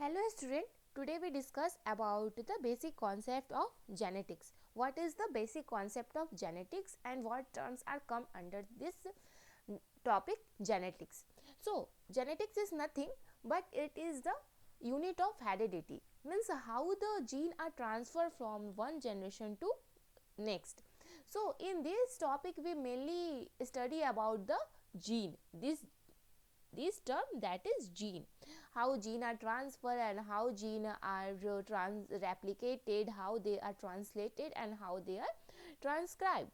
Hello student, today we discuss about the basic concept of genetics. What is the basic concept of genetics and what terms are come under this topic genetics. So genetics is nothing but it is the unit of heredity, means how the gene are transferred from one generation to next. So in this topic we mainly study about the gene, this term, that is gene, how gene are transferred and how gene are replicated, how they are translated and how they are transcribed.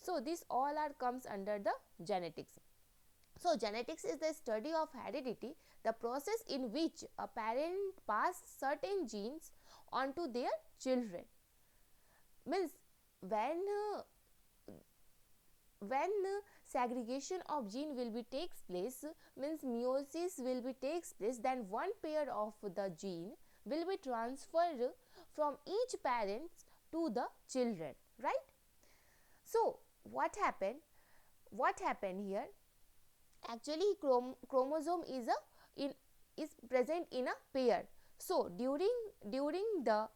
So this all are comes under the genetics. So genetics is the study of heredity, the process in which a parent pass certain genes onto their children. Means when segregation of gene will be takes place, means meiosis will be takes place, then one pair of the gene will be transferred from each parent to the children, right? So what happened here, actually chromosome is present in a pair. So during the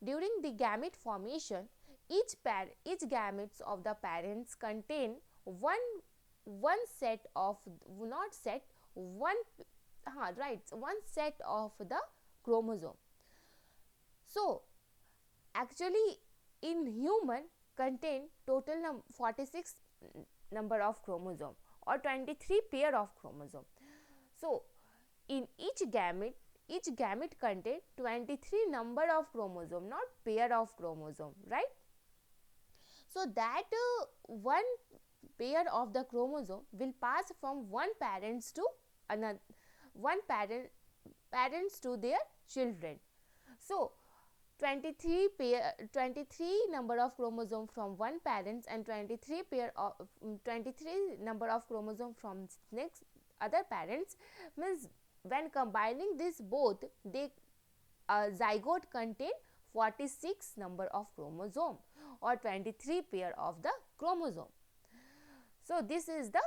gamete formation, each gametes of the parents contain one set of not set one one set of the chromosome. So actually in human contain total 46 number of chromosome or 23 pair of chromosome. So in each gamete contain 23 number of chromosome, not pair of chromosome, right? So that one pair of the chromosome will pass from one parents to another, parents to their children. So 23 number of chromosome from one parents and 23 number of chromosome from next other parents, means when combining this both, they zygote contain 46 number of chromosome or 23 pair of the chromosome. So this is the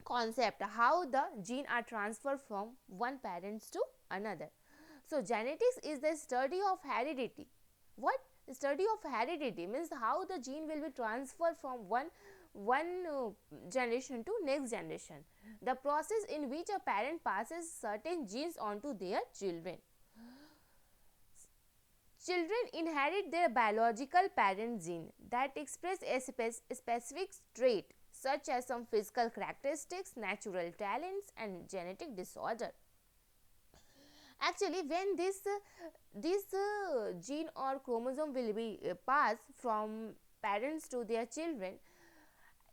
concept how the gene are transferred from one parents to another. So genetics is the study of heredity. What? Study of heredity means how the gene will be transferred from one generation to next generation, the process in which a parent passes certain genes onto their children. Children inherit their biological parent gene that express a specific trait such as some physical characteristics, natural talents and genetic disorder. Actually when this gene or chromosome will be passed from parents to their children,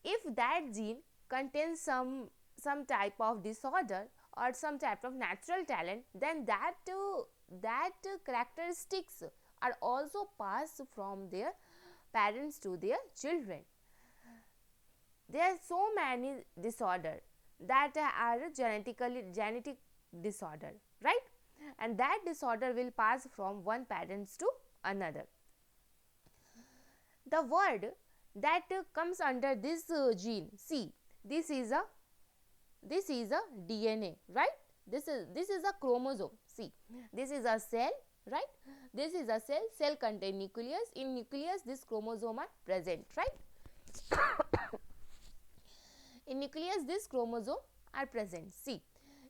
if that gene contains some type of disorder or some type of natural talent, then that characteristics are also passed from their parents to their children. There are so many disorder that are genetic disorder, right? And that disorder will pass from one parents to another. The word that comes under this gene, see, this is a DNA, right? This is a chromosome. See, this is a cell, right? This is a cell contain nucleus. In nucleus this chromosome are present, right? In nucleus this chromosome are present. See,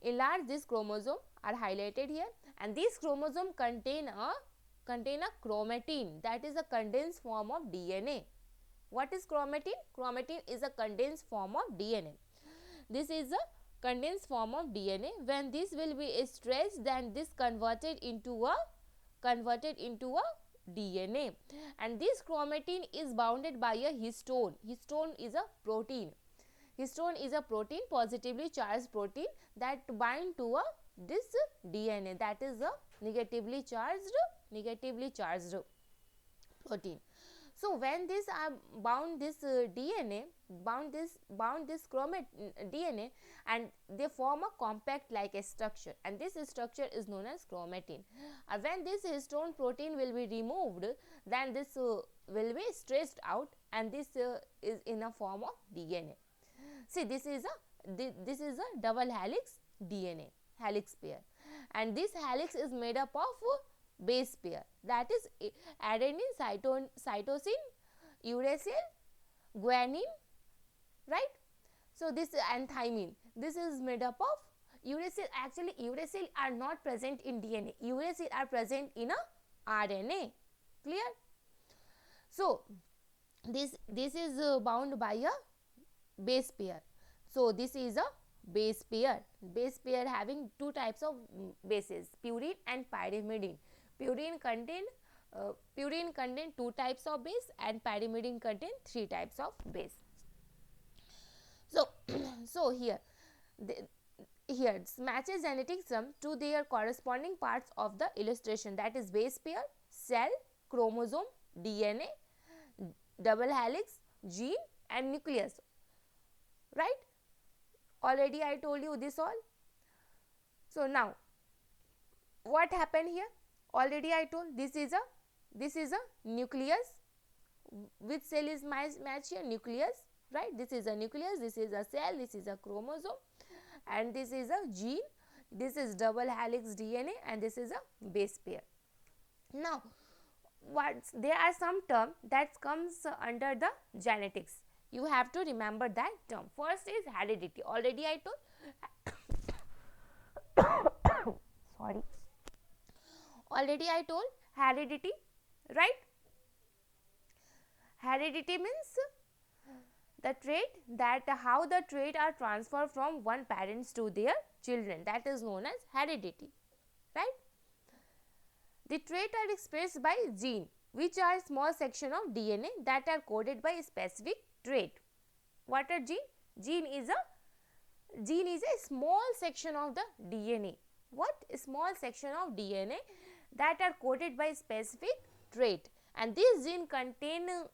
in large this chromosome are highlighted here, and this chromosome contain a chromatin, that is a condensed form of DNA. What is chromatin? Chromatin is a condensed form of DNA. This is a condensed form of DNA. When this will be stressed, then this converted into a DNA, and this chromatin is bounded by a histone. Histone is a protein. Histone is a protein, positively charged protein, that bind to a this DNA, that is a negatively charged protein. So when this bound this DNA, bound this DNA, and they form a compact like a structure, and this structure is known as chromatin. When this histone protein will be removed, then this will be stressed out, and this is in a form of DNA. See, this is a double helix DNA, helix pair, and this helix is made up of base pair, that is adenine, cytosine, uracil, guanine, right. So this and thymine, this is made up of uracil. Actually uracil are not present in DNA, uracil are present in a RNA, clear. So this is bound by a base pair. So this is a base pair having two types of bases, purine and pyrimidine. Purine contain two types of base and pyrimidine contain three types of base. So so here matches genetic sum to their corresponding parts of the illustration, that is base pair, cell, chromosome, DNA, double helix, gene and nucleus, right. Already I told you this all. So now what happened here? Already I told this is a nucleus. Which cell is matched here? Nucleus, right. This is a nucleus, this is a cell, this is a chromosome, and this is a gene, this is double helix DNA, and this is a base pair. Now there are some term that comes under the genetics. You have to remember that term. First is heredity. Already I told sorry, already I told heredity, right. Heredity means the trait, that how the trait are transferred from one parents to their children, that is known as heredity, right. The trait are expressed by gene, which are small section of DNA that are coded by a specific trait. What are gene? Gene is a small section of the DNA. What? A small section of DNA that are coded by specific trait, and this gene contain a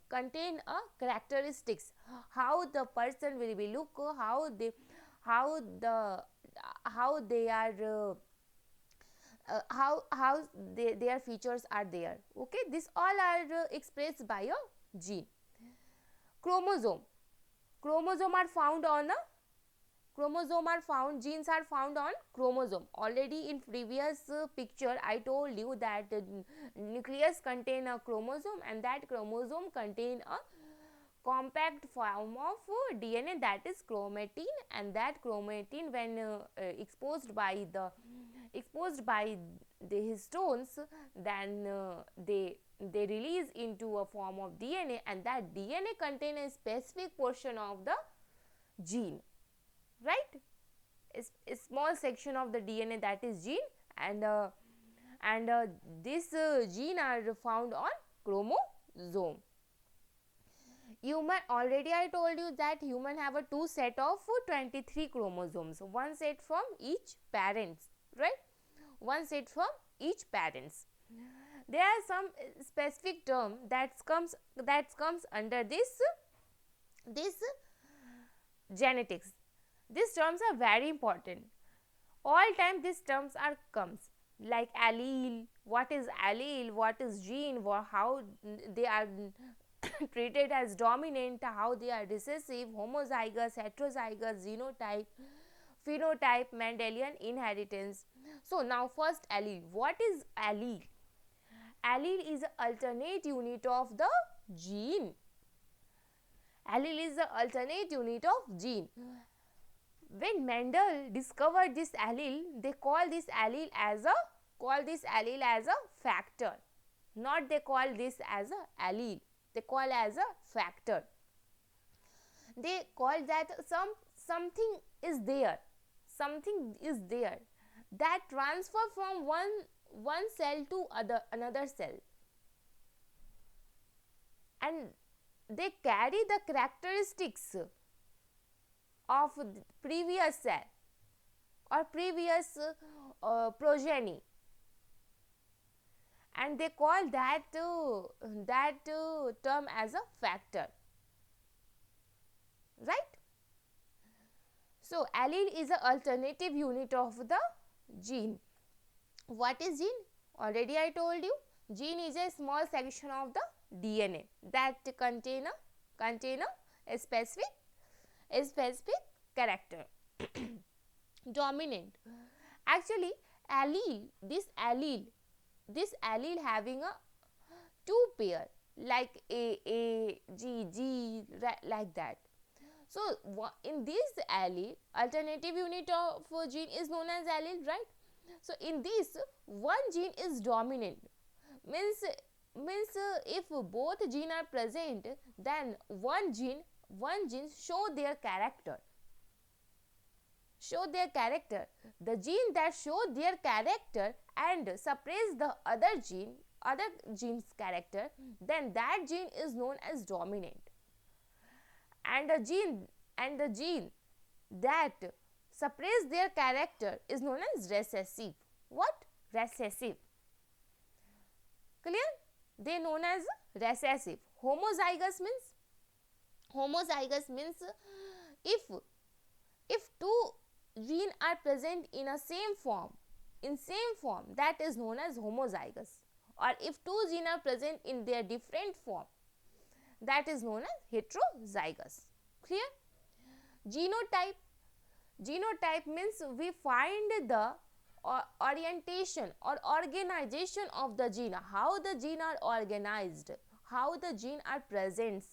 characteristics, how the person will be look, how they are how their features are there, okay. This all are expressed by a gene. Chromosome are found on a genes are found on chromosome. Already in previous picture I told you that nucleus contain a chromosome, and that chromosome contain a compact form of DNA, that is chromatin, and that chromatin when exposed by the histones, then they release into a form of DNA, and that DNA contain a specific portion of the gene, right. A small section of the DNA, that is gene, and this gene are found on chromosome. Human, already I told you that human have a two set of 23 chromosomes, one set from each parents, right, one set from each parents. There are some specific term that comes under this genetics. These terms are very important. All time these terms are comes, like allele. What is allele? What is gene? How they are treated as dominant, how they are recessive, homozygous, heterozygous, genotype, phenotype, Mendelian inheritance. So now first allele. What is allele? Allele is the alternate unit of the gene. Allele is the alternate unit of gene. When Mendel discovered this allele, they call this allele as a factor. Not they call this as a allele. They call as a factor. They call that something is there that transfer from one cell to another cell, and they carry the characteristics of the previous cell or previous progeny, and they call that term as a factor, right. So allele is an alternative unit of the gene. What is gene? Already I told you, gene is a small section of the DNA that contain a specific character. Dominant. Actually, this allele having a two pair, like A, G, like that. So in this allele, alternative unit of gene is known as allele, right? So in this, one gene is dominant, means if both gene are present, then one gene show their character. The gene that show their character and suppress the other gene's character, then that gene is known as dominant. And the gene that suppress their character is known as recessive. What? Recessive. Clear? They known as recessive. Homozygous means if two genes are present in same form, that is known as homozygous. Or if two genes are present in their different form, that is known as heterozygous. Clear? Genotype means we find the orientation or organization of the gene, how the gene are organized, how the gene are present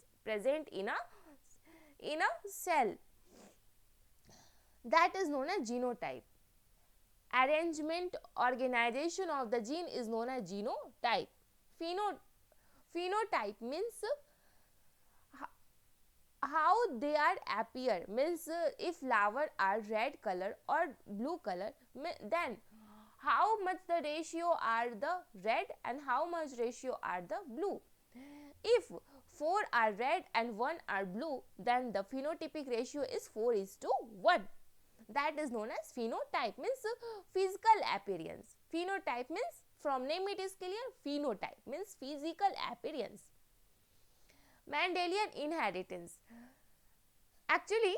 in a cell, that is known as genotype. Arrangement, organization of the gene is known as genotype. Phenotype means how they are appear, means if flower are red color or blue color, then how much the ratio are the red and how much ratio are the blue. If 4 are red and 1 are blue, then the phenotypic ratio is 4:1. That is known as phenotype, means physical appearance. Phenotype means, from name it is clear, phenotype means physical appearance. Mendelian inheritance. Actually,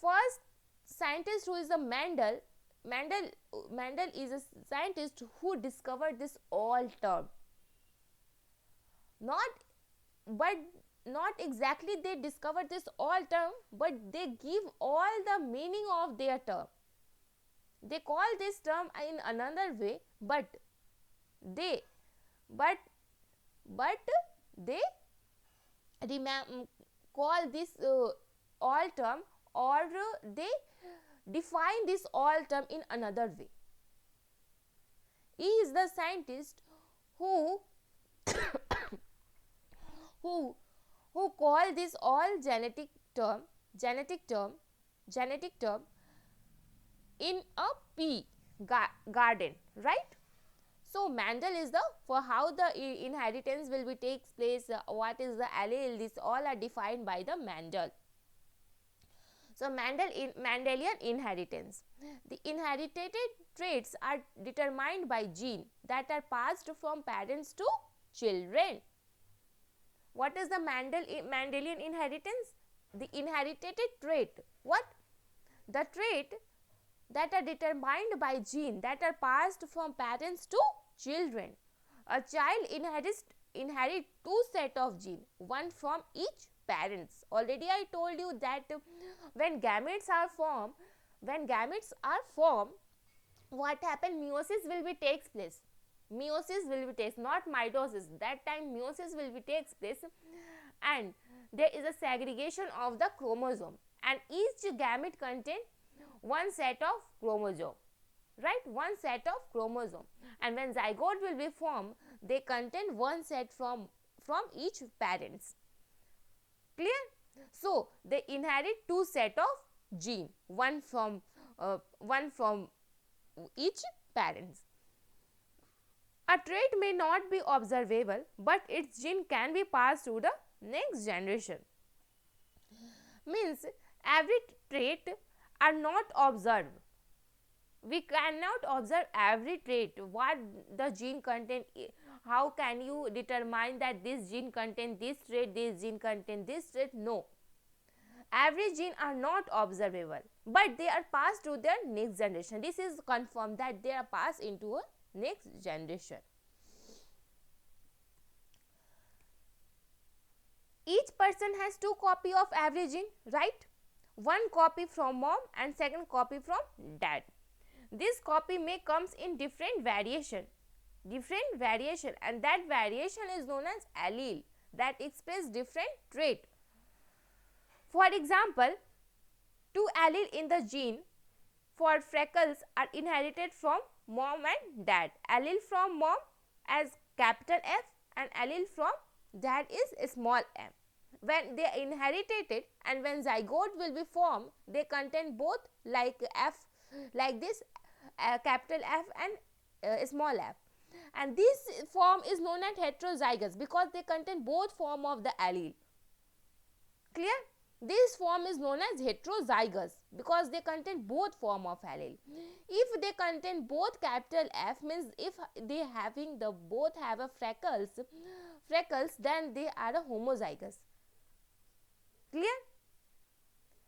first scientist who is a Mendel is a scientist who discovered this all term. Not exactly they discovered this all term, but they give all the meaning of their term. They call this term in another way, but they call this all term, or they define this all term in another way. He is the scientist who who call this all genetic term in a P garden, right? So Mendel is the, for how the inheritance will be takes place, what is the allele, this all are defined by the Mendel. So Mendelian inheritance. The inherited traits are determined by gene that are passed from parents to children. What is the Mendelian inheritance? The inherited trait. What? The trait that are determined by gene that are passed from parents to children. A child inherits two set of gene, one from each parents. Already I told you that when gametes are formed, what happen? Meiosis will be takes place. Not mitosis. That time meiosis will be takes place, and there is a segregation of the chromosome, and each gamete contain one set of chromosome, right? One set of chromosome, and when zygote will be formed, they contain one set from each parents. Clear? So they inherit two set of gene, one from each parents. A trait may not be observable, but its gene can be passed to the next generation. Means every trait are not observed. We cannot observe every trait, what the gene contain. How can you determine that this gene contain this trait, this gene contain this trait? No. Every gene are not observable, but they are passed to their next generation. This is confirmed that they are passed into a next generation. Each person has two copy of every gene, right? One copy from mom and second copy from dad. This copy may comes in different variation, and that variation is known as allele, that express different trait. For example, two allele in the gene for freckles are inherited from mom and dad. Allele from mom as capital F and allele from dad is small m. When they are inherited and when zygote will be formed, they contain both like F, like this capital F and small f. And this form is known as heterozygous because they contain both form of the allele. Clear? This form is known as heterozygous because they contain both form of allele. If they contain both capital F, means if they having the both have a freckles, then they are a homozygous. Clear?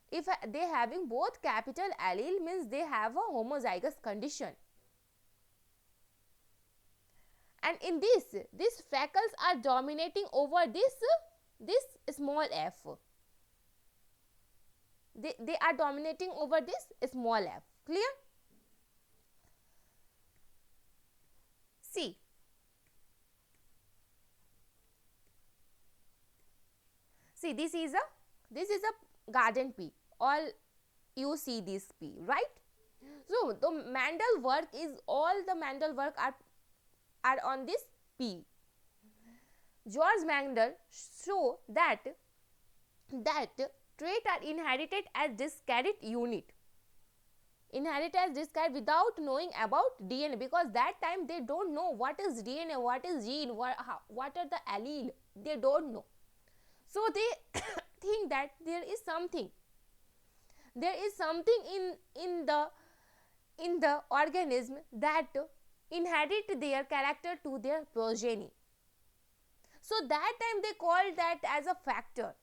If they having both capital allele, means they have a homozygous condition. And in these freckles are dominating over this small f. They are dominating over this small f. Clear? See, this is a garden pea. All you see this pea, right? So the Mendel work is all the Mendel work are on this pea. George Mendel show that trait are inherited as discrete unit, without knowing about DNA, because that time they don't know what is DNA, what is gene, what are the allele, they don't know. So they think that there is something in the organism that inherit their character to their progeny. So that time they called that as a factor.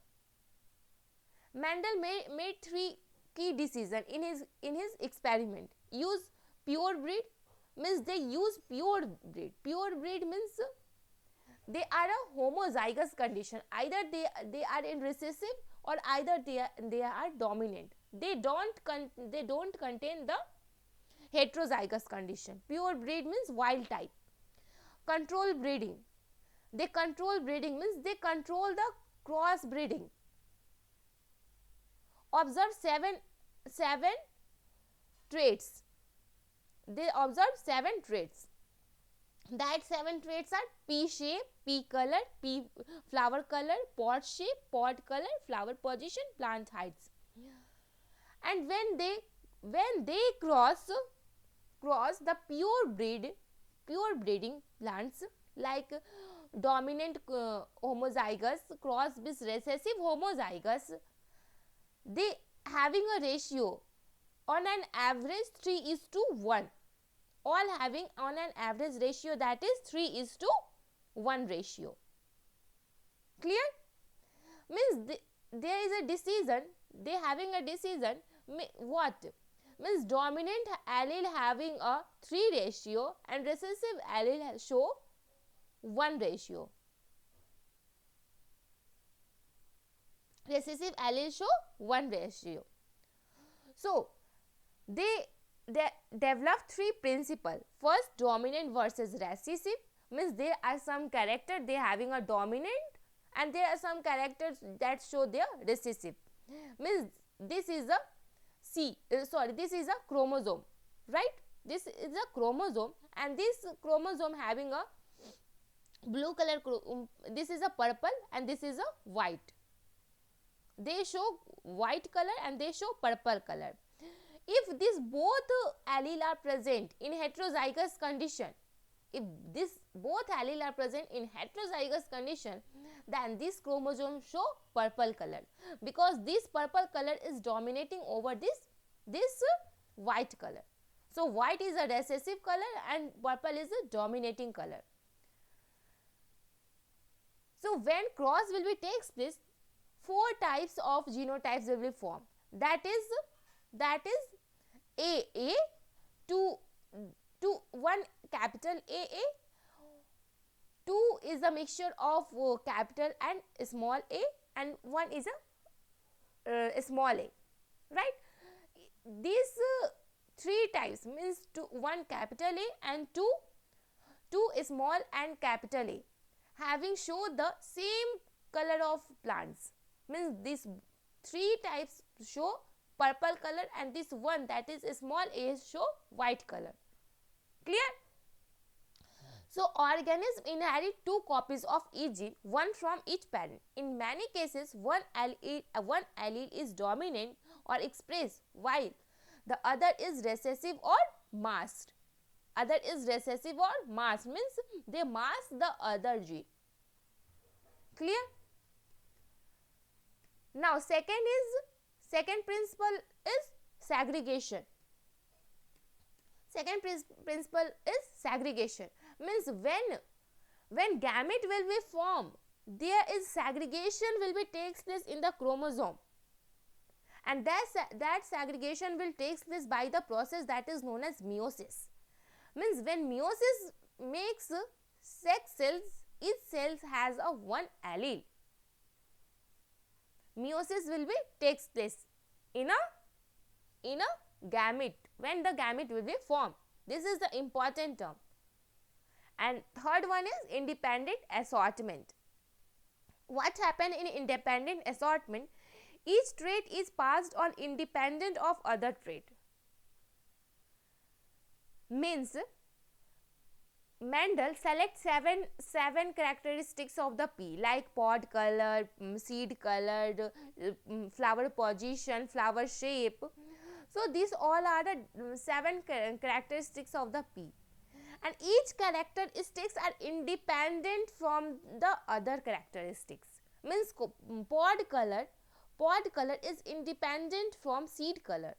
Mendel made three key decisions in his experiment. Use pure breed, means they use pure breed. Pure breed means they are a homozygous condition. Either they are in recessive or either they are dominant. They don't contain the heterozygous condition. Pure breed means wild type. Control breeding. They control breeding means they control the cross breeding. Observe seven traits. They observe 7 traits. That 7 traits are pea shape, pea color, pea flower color, pod shape, pod color, flower position, plant heights. And when they cross the pure breeding plants, like dominant homozygous cross with recessive homozygous, they having a ratio on an average 3:1. All having on an average ratio that is 3:1 ratio. Clear? Means there is a decision, they having a decision, what? Means dominant allele having a 3 ratio and recessive allele show 1 ratio. Recessive allele show 1 ratio. So they develop 3 principles. First, dominant versus recessive, means there are some character they having a dominant and there are some characters that show their recessive. Means this is a this is a chromosome, right? This is a chromosome and this chromosome having a blue color, this is a purple and this is a white. They show white color and they show purple color. If these both allele are present in heterozygous condition, if this both allele are present in heterozygous condition, then this chromosome show purple color, because this purple color is dominating over this white color. So white is a recessive color and purple is a dominating color. So when cross will be takes place, 4 types of genotypes will be formed. That is AA, 1 capital AA, 2 is a mixture of capital and small a, and 1 is a small a, right? These three types means one capital A and two small and capital A having show the same color of plants, means these three types show purple color and this one that is small a show white color. Clear? So organisms inherit two copies of each gene, one from each parent. In many cases one allele is dominant or expressed while the other is recessive or masked. Other is recessive or masked means they mask the other gene. Clear? Now second principle is segregation. Second principle is segregation, means when gamete will be formed, there is segregation will be takes place in the chromosome, and that segregation will takes place by the process that is known as meiosis. Means when meiosis makes sex cells, each cell has a one allele. Meiosis will be takes place in a gamete, when the gamete will be formed. This is the important term. And third one is independent assortment. What happened in independent assortment? Each trait is passed on independent of other trait. Means Mendel selects seven characteristics of the pea, like pod color, seed color, flower position, flower shape. So these all are the seven characteristics of the pea, and each characteristics are independent from the other characteristics. Means pod color is independent from seed color.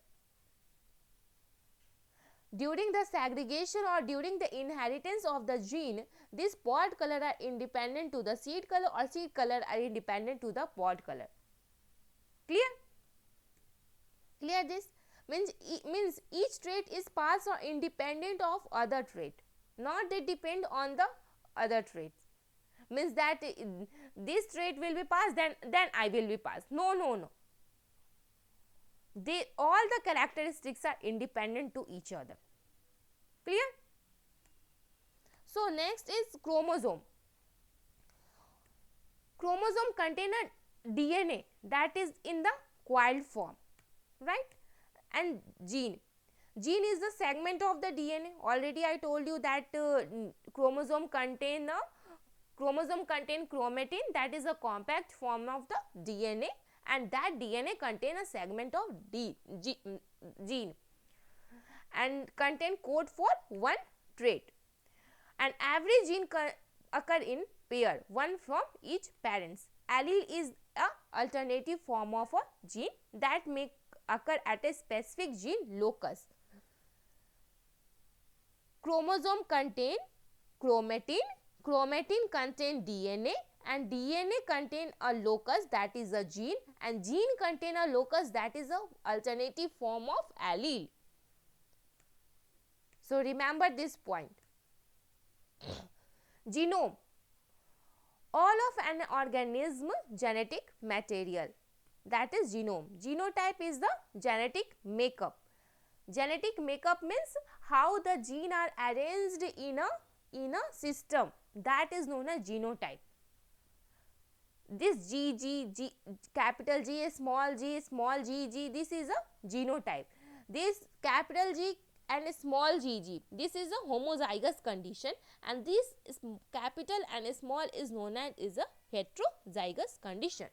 During the segregation or during the inheritance of the gene, this pod color are independent to the seed color or seed color are independent to the pod color. Clear? Clear this? Means each trait is passed or independent of other trait, not they depend on the other traits. Means that this trait will be passed, then I will be passed. No. They all the characteristics are independent to each other. Clear? So next is chromosome. Chromosome contain a DNA that is in the coiled form, right? And gene is the segment of the DNA. Already I told you that chromosome contain chromatin, that is a compact form of the DNA, and that DNA contain a segment of gene and contain code for one trait, and every gene occur in pair, one from each parents. Allele is a alternative form of a gene that may occur at a specific gene locus. Chromosome contain chromatin, chromatin contain DNA, and DNA contain a locus that is a gene, and gene contain a locus that is a alternative form of allele. So remember this point. Genome, all of an organism genetic material, that is genome. Genotype is the genetic makeup. Genetic makeup means how the gene are arranged in a system, that is known as genotype. This G, capital G, small g, this is a genotype. This capital G and small g, this is a homozygous condition, and this capital and small is known as is a heterozygous condition.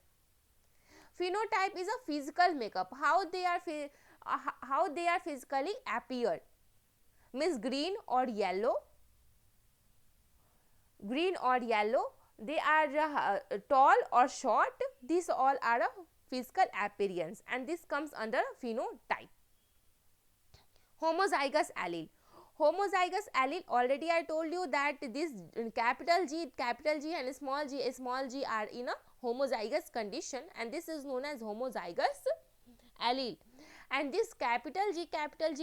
Phenotype is a physical makeup, how they are physically appear, means green or yellow, they are tall or short, these all are a physical appearance, and this comes under phenotype. Homozygous allele. Homozygous allele, already I told you that this capital G and small g are in a homozygous condition, and this is known as homozygous allele. And this capital G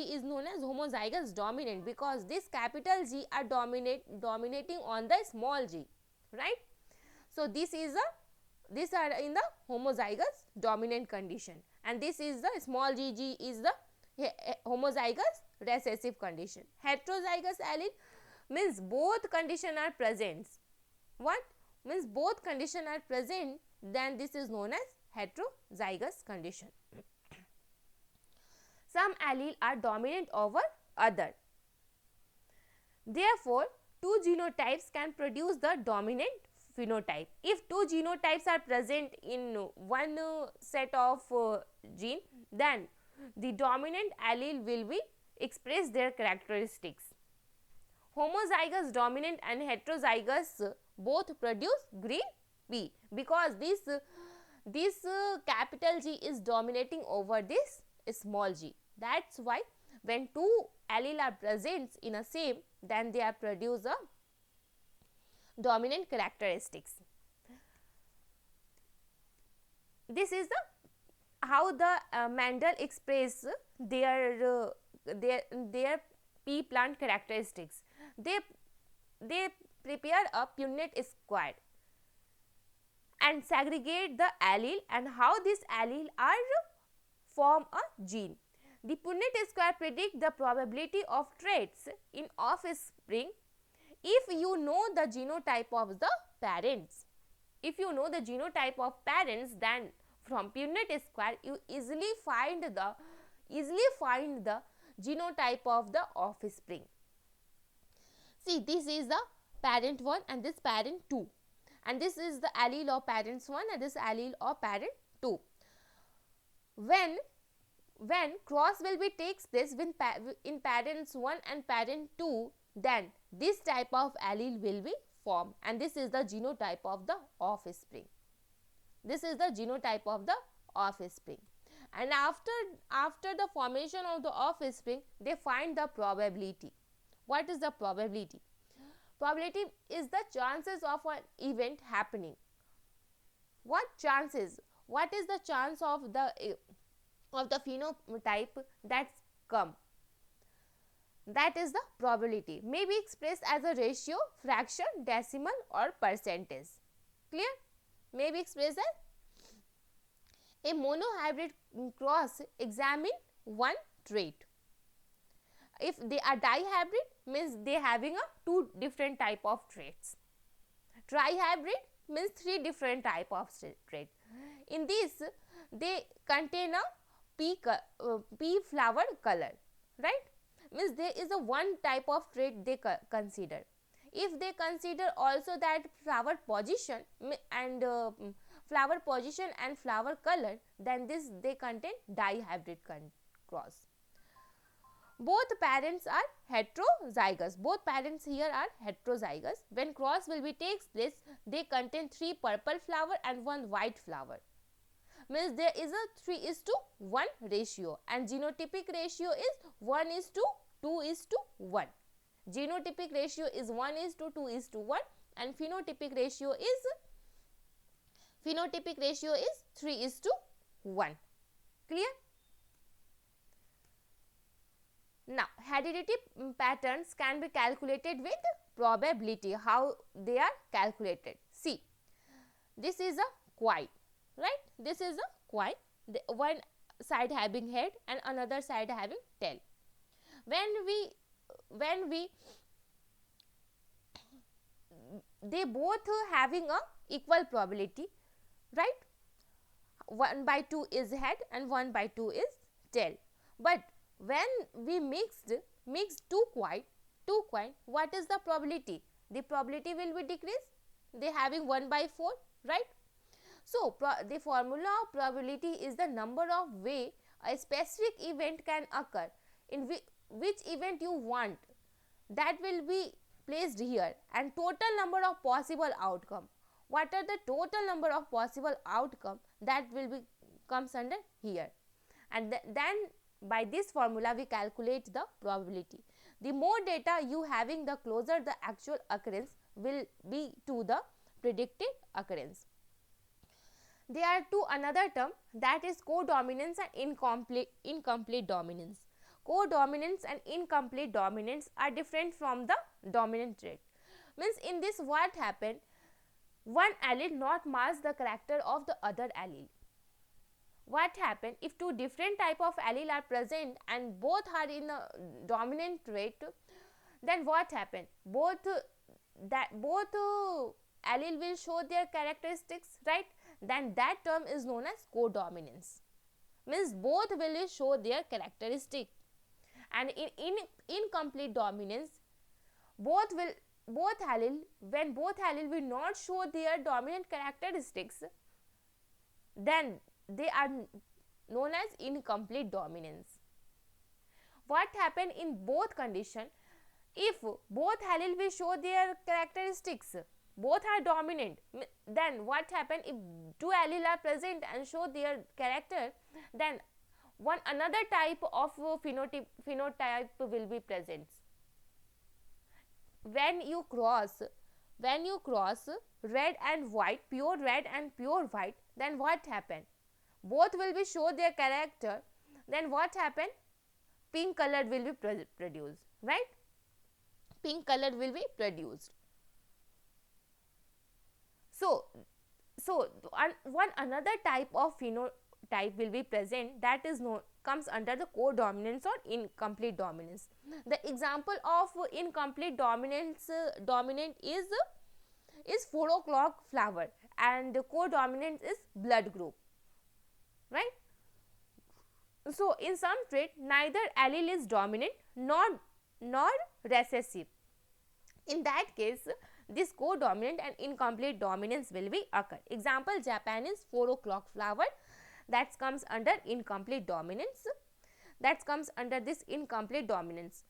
is known as homozygous dominant, because this capital G are dominating on the small g, right? So these are in the homozygous dominant condition, and this is the small g is the homozygous recessive condition. Heterozygous allele means both condition are present. What means both condition are present, then this is known as heterozygous condition. Some allele are dominant over other. Therefore, two genotypes can produce the dominant phenotype. If two genotypes are present in one set of gene, then the dominant allele will be express their characteristics. Homozygous dominant and heterozygous both produce green P, because this capital G is dominating over this small g. That's why when two allele are present in a same, then they are produce a dominant characteristics. This is the how the Mendel express their pea plant characteristics. They prepare a Punnett square and segregate the allele, and how this allele are form a gene. The Punnett square predict the probability of traits in offspring if you know the genotype of the parents. If you know the genotype of parents, then from Punnett square you easily find the genotype of the offspring. See, this is the parent 1 and this parent 2, and this is the allele of parents 1 and this allele of parent 2. When cross will be takes place in parents 1 and parent 2, then this type of allele will be formed, and this is the genotype of the offspring. This is the genotype of the offspring. And after the formation of the offspring, they find the probability. What is the probability? Probability is the chances of an event happening. What chances? What is the chance of the phenotype that's come? That is the probability. May be expressed as a ratio, fraction, decimal or percentage. Clear? May be expressed as a monohybrid cross examine one trait. If they are dihybrid, means they having a two different type of traits. Trihybrid means three different type of trait. In this, they contain a pea flower color, right? Means there is a one type of trait they consider. If they consider also that flower position and flower color, then this they contain dihybrid cross. Both parents are heterozygous. Both parents here are heterozygous. When cross will be takes place, they contain 3 purple flower and 1 white flower. Means there is a 3:1 ratio, and genotypic ratio is 1:2:1. Genotypic ratio is 1:2:1 and phenotypic ratio is 3:1. Clear? Now, heredity patterns can be calculated with probability. How they are calculated? See, this is a coin, right? This is a coin. One side having head and another side having tail. They both having a equal probability, right? 1/2 is head and 1/2 is tail. But when we mixed two coin, what is the probability? The probability will be decreased. They having 1/4, right? So the formula of probability is the number of way a specific event can occur. In which event you want, that will be placed here, and total number of possible outcome. What are the total number of possible outcome, that will be comes under here, and then by this formula we calculate the probability. The more data you having, the closer the actual occurrence will be to the predicted occurrence. There are another term, that is codominance and incomplete dominance. Codominance and incomplete dominance are different from the dominant trait. Means in this what happened, one allele not match the character of the other allele. what happen if two different type of allele are present and both are in a dominant trait, then what happen, both allele will show their characteristics, right? Then that term is known as codominance, means both will show their characteristic. And in incomplete dominance, both allele, when both allele will not show their dominant characteristics, then they are known as incomplete dominance. What happen in both condition, if both allele will show their characteristics, both are dominant, then what happen, if two allele are present and show their character, then one another type of phenotype will be present. When you cross red and white, pure red and pure white, then what happen, both will be show their character, then what happen, pink color will be produced, right? Pink color will be produced. So one another type of phenotype will be present, that is comes under the codominance or incomplete dominance. The example of incomplete dominance dominant is 4 o'clock flower, and the codominant is blood group, right? So in some trait, neither allele is dominant nor recessive. In that case, this codominant and incomplete dominance will be occur. Example, Japan is 4 o'clock flower, that comes under incomplete dominance, that comes under this incomplete dominance.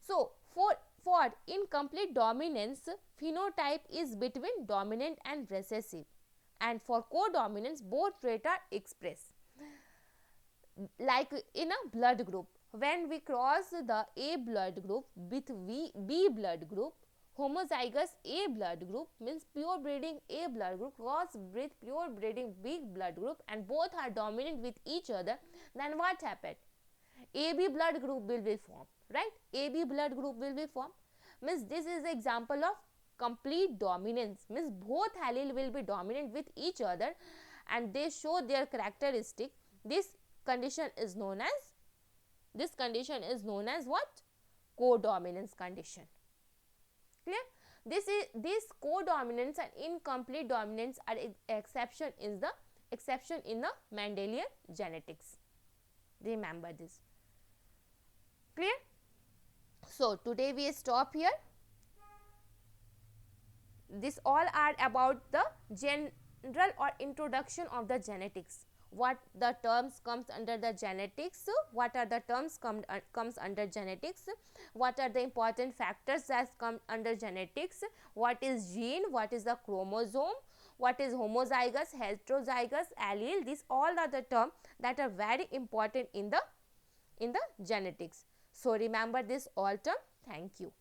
So for incomplete dominance, phenotype is between dominant and recessive, and for codominance both traits are expressed. Like in a blood group, when we cross the A blood group with B blood group, homozygous A blood group means pure breeding A blood group cross with pure breeding B blood group, and both are dominant with each other, then what happened, AB blood group will be formed, right? AB blood group will be formed, means this is the example of complete dominance, means both allele will be dominant with each other and they show their characteristic. This condition is known as what? Codominance condition. Clear? This codominance and incomplete dominance are exception in the Mendelian genetics. Remember this. Clear? So today we stop here. This all are about the general or introduction of the genetics. What the terms comes under the genetics, what are the terms comes under genetics, what are the important factors that come under genetics, what is gene, what is the chromosome, what is homozygous, heterozygous, allele. These all are the terms that are very important in the genetics. So remember this all term. Thank you.